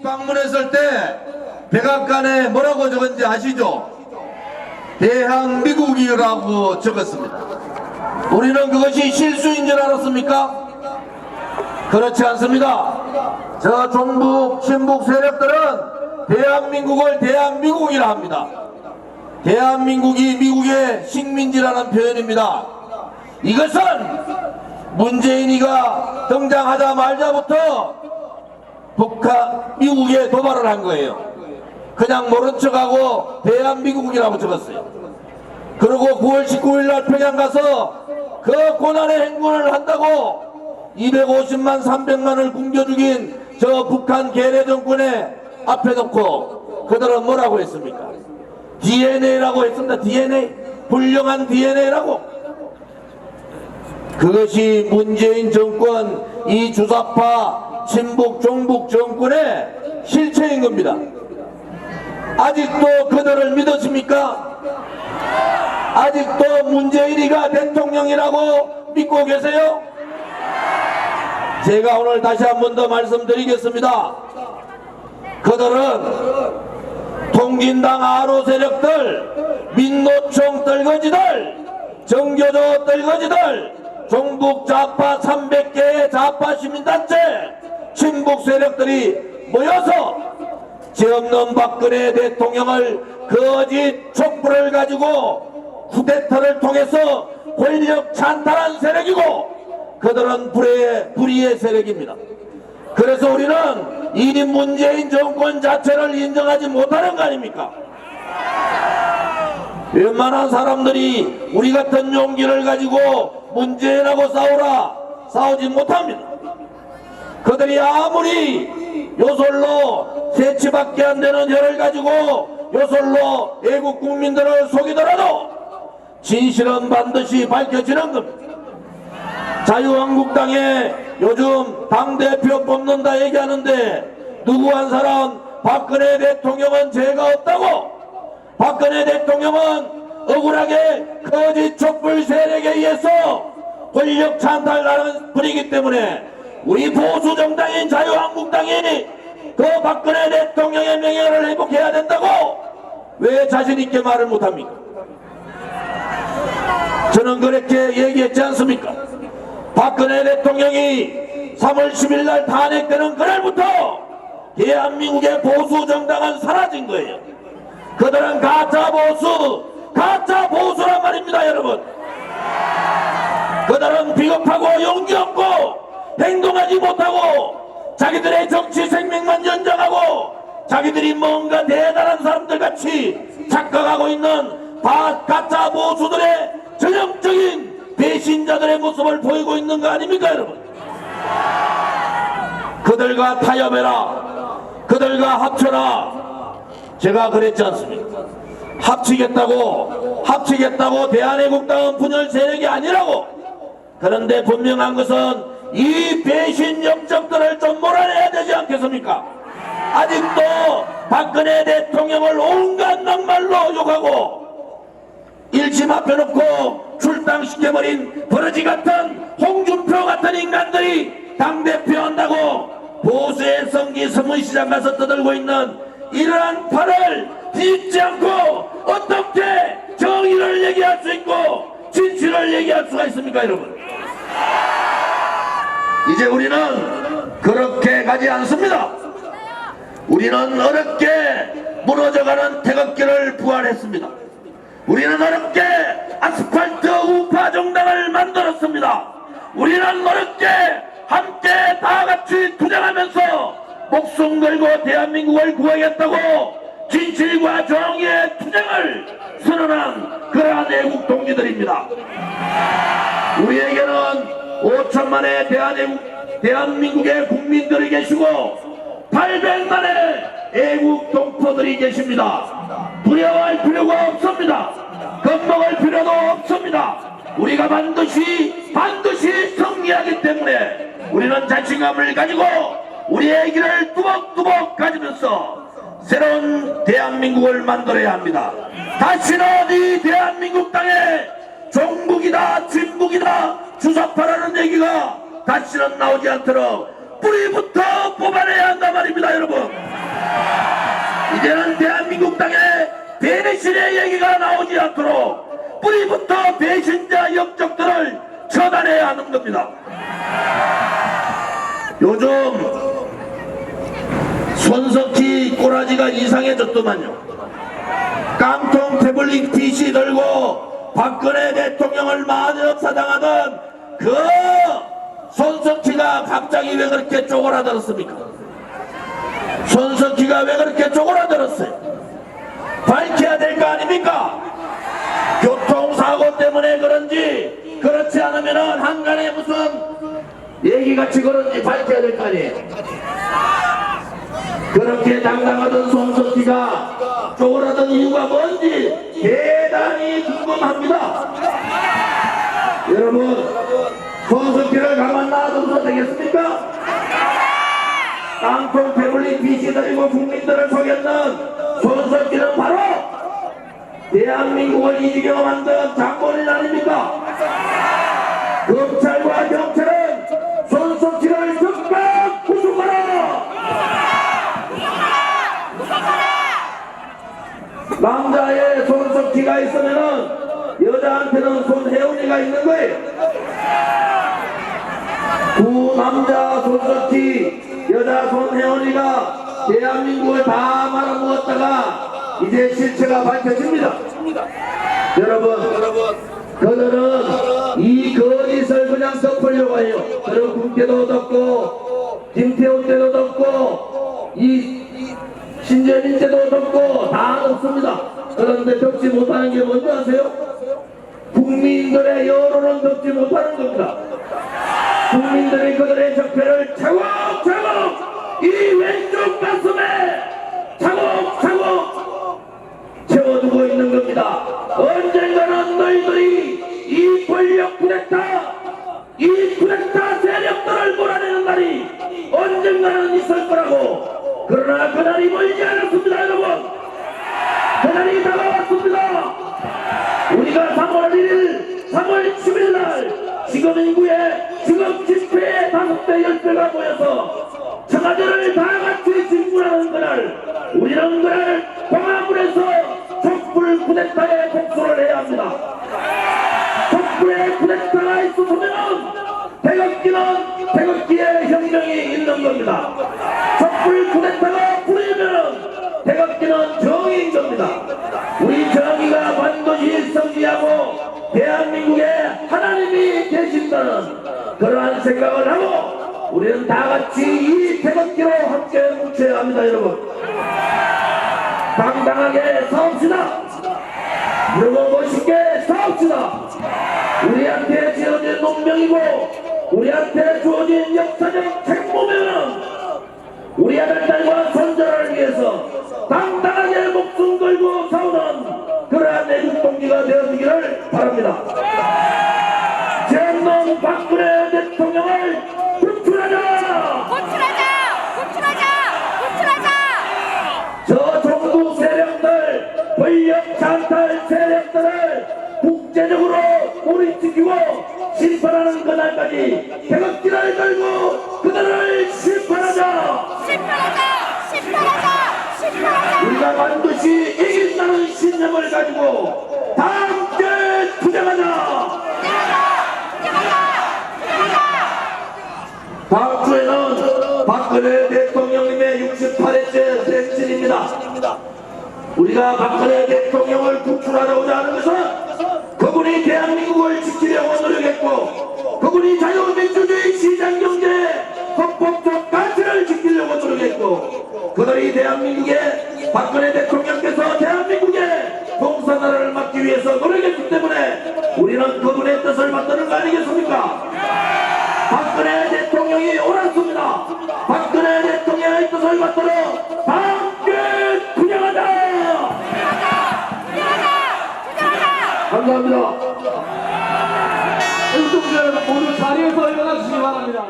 방문했을 때 백악관에 뭐라고 적은지 아시죠? 대한민국이라고 적었습니다. 우리는 그것이 실수인 줄 알았습니까? 그렇지 않습니다. 저 종북 친북 세력들은 대한민국을 대한민국이라 합니다. 대한민국이 미국의 식민지라는 표현입니다. 이것은 문재인이가 등장하자마자부터 미국에 도발을 한 거예요. 그냥 모른 척하고 대한민국이라고 적었어요. 그리고 9월 19일 날 평양 가서 그 고난의 행군을 한다고 250만 300만을 굶겨 죽인 저 북한 괴뢰 정권에 앞에 놓고 그들은 뭐라고 했습니까? DNA라고 했습니다. DNA, 훌륭한 DNA라고. 그것이 문재인 정권 이 주사파 친북 종북 정권의 실체인 겁니다. 아직도 그들을 믿으십니까? 아직도 문재인이가 대통령이라고 믿고 계세요? 제가 오늘 다시 한 번 더 말씀드리겠습니다. 그들은 통진당 아로 세력들, 민노총 떨거지들, 정교조 떨거지들, 종북 좌파 300개의 좌파 시민단체, 친북 세력들이 모여서 죄 없는 박근혜 대통령을 거짓 촛불을 가지고 쿠데타를 통해서 권력 찬탈한 세력이고 그들은 불의의 세력입니다. 그래서 우리는 이 문재인 정권 자체를 인정하지 못하는 거 아닙니까? 웬만한 사람들이 우리 같은 용기를 가지고 문재인하고 싸우지 못합니다. 그들이 아무리 요술로 세치밖에 안 되는 혀를 가지고 요술로 애국 국민들을 속이더라도 진실은 반드시 밝혀지는 겁니다. 자유한국당에 요즘 당대표 뽑는다 얘기하는데 누구 한 사람 박근혜 대통령은 죄가 없다고, 박근혜 대통령은 억울하게 거짓 촛불 세력에 의해서 권력 찬탈하는 분이기 때문에 우리 보수 정당인 자유한국당이 그 박근혜 대통령의 명예를 회복해야 된다고 왜 자신 있게 말을 못합니까? 저는 그렇게 얘기했지 않습니까? 박근혜 대통령이 3월 10일 날 탄핵되는 그날부터 대한민국의 보수 정당은 사라진 거예요. 그들은 가짜 보수란 말입니다, 여러분. 그들은 비겁하고 용기 없고 행동하지 못하고 자기들의 정치 생명만 연장하고 자기들이 뭔가 대단한 사람들 같이 착각하고 있는 가짜 보수들의 전형적인 배신자들의 모습을 보이고 있는 거 아닙니까, 여러분? 그들과 타협해라, 그들과 합쳐라. 제가 그랬지 않습니까? 합치겠다고 대한애국당은 분열 세력이 아니라고. 그런데 분명한 것은 이 배신 역적들을 좀 몰아내야 되지 않겠습니까? 아직도 박근혜 대통령을 온갖 낭말로 욕하고 일침 앞에 놓고 출당시켜버린 버러지 같은 홍준표 같은 인간들이 당대표 한다고 보수의 성기 서문시장 가서 떠들고 있는 이러한 팔을 뒤집지 않고 어떻게 정의를 얘기할 수 있고 진실을 얘기할 수가 있습니까, 여러분? 이제 우리는 그렇게 가지 않습니다. 우리는 어렵게 무너져가는 태극기를 부활했습니다. 우리는 어렵게 아스팔트 우파 정당을 만들었습니다. 우리는 어렵게 함께 다 같이 투쟁하면서 목숨 걸고 대한민국을 구하겠다고 진실과 정의의 투쟁을 선언한 그러한 애국 동지들입니다. 우리에게는 5천만의 대한민국의 국민들이 계시고 800만의 애국 동포들이 계십니다. 두려워할 필요가 없습니다. 겁먹을 필요도 없습니다. 우리가 반드시 승리하기 때문에 우리는 자신감을 가지고 우리의 길을 뚜벅뚜벅 가지면서 새로운 대한민국을 만들어야 합니다. 다시는 이 대한민국 땅에 종북이다 진북이다 주사파라는 얘기가 다시는 나오지 않도록 뿌리부터 뽑아내야 한단 말입니다, 여러분. 이제는 대한민국 땅에 배신의 얘기가 나오지 않도록 뿌리부터 배신자 역적들을 처단해야 하는 겁니다. 요즘 손석희 꼬라지가 이상해졌더만요. 깡통 태블릿 PC 들고 박근혜 대통령을 만역사당하던 그 손석희가 갑자기 왜 그렇게 쪼그라들었습니까? 손석희가 왜 그렇게 쪼그라들었어요? 밝혀야 될 거 아닙니까? 교통사고 때문에 그런지 그렇지 않으면 한간에 무슨 얘기같이 그런지 밝혀야 될 거 아니에요. 그렇게 당당하던 손석희가 쪼그라든 이유가 뭔지 대단히 궁금합니다. 여러분, 손석희를 가만 놔둬도 되겠습니까? 깡통 태블릿 PC 들이고 국민들을 속였는 손석희는 바로 대한민국을 이 지경 만든 장본인 아닙니까? 검찰과 경찰은 손석희를 즉각 구속하라! 남자의 손석희가 있으면은 여자한테는 손혜원이가 있는 거예요. 두 남자 손석희, 여자 손혜원이가 대한민국을 다 말아먹었다가 이제 실체가 밝혀집니다. 여러분, 그들은 이 거짓을 그냥 덮으려고 해요. 그리고 국회도 덮고, 김태훈 때도 덮고, 이 신재민 때도 덮고 다 덮습니다. 그런데 덮지 못하는 게 뭔지 아세요? 국민들의 여론은 덮지 못하는 겁니다. 국민들이 그들의 적폐를 차곡차곡 이 왼쪽 가슴에 차곡차곡 채워두고 있는 겁니다. 언젠가는 너희들이 이 권력 쿠데타, 이 쿠데타 세력들을 몰아내는 날이 언젠가는 있을 거라고. 그러나 그날이 멀지 않았습니다, 여러분. 그날이 다가왔습니다. 우리가 3월 1일, 3월 10일 날 지금 인구의 지금 집회에 5배, 10배가 모여서 청와대를 다같이 진군하는 그날, 우리는 그날 광화문에서 촛불 쿠데타의 복수를 해야 합니다. 촛불의 쿠데타가 있었으면 태극기의 혁명이 있는 겁니다. 촛불 쿠데타가 불이면 태극기는 정의인 겁니다. 우리 정의가 반드시 성취하고 대한민국에 하나님이 계신다는 그러한 생각을 하고 우리는 다같이 이 태극기로 함께 뭉쳐야 합니다. 여러분, 당당하게 싸웁시다. 그리고 멋있게 싸웁시다. 우리한테 지어진 운명이고 우리한테 주어진 역사적 책무면은 우리 아들, 딸과 손자를 위해서 당당하게 목숨 걸고 싸우는 그러한 애국동지가 되어주기를 바랍니다. 젠놈 박근혜 대통령을 구출하자! 저 종북 세력들, 권력 찬탈 세력들을 국제적으로 고립시키고 심판하는 그날까지 태극기를 들고 그들을 심판하자! 우리가 반드시 이긴다는 신념을 가지고 다 함께 투쟁하자! 다음 주에는 박근혜 대통령님의 68회째 생신입니다. 우리가 박근혜 대통령을 구출하려고자 하는 것은 그분이 대한민국을 지키려고 노력했고 그분이 자유민주주의 시장경제 헌법적 가치를 지키려고 노력했고 그들이 대한민국에 박근혜 대통령께서 대한민국에 봉사나라를 막기 위해서 노력했기 때문에 우리는 그분의 뜻을 받드는 거 아니겠습니까? 박근혜 대통령이 옳았습니다. 박근혜 대통령의 뜻을 받들어 함께 투쟁하자! 감사합니다. 애국동지 여러분 모두 자리에서 일어나 주시기 바랍니다.